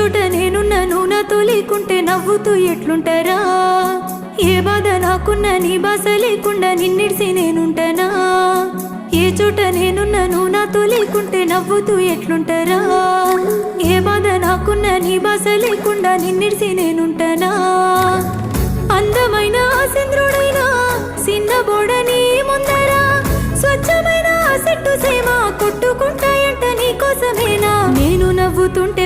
చోట నేనున్నాను నాతో లేకుంటే నవ్వుతూ ఎట్లుంటారా? ఏ బాధ నాకున్నా నీ బాస లేకుండా నిన్నిడిసి నేనుంటానా? ఏ చోట నేనున్నాను నాతో లేకుంటే నవ్వుతూ ఎట్లుంటారా? ఏ బాధ నాకున్నా నీ బాస లేకుండా నిన్నిడిసి నేనుంటానా? అందమైన చంద్రుడైనా సిన్నబోడని ముందరా స్వచ్ఛమైన చెట్టు సేమ కొట్టుకుంటాయంట నీ కోసమేనా? నేను నవ్వుతుంటే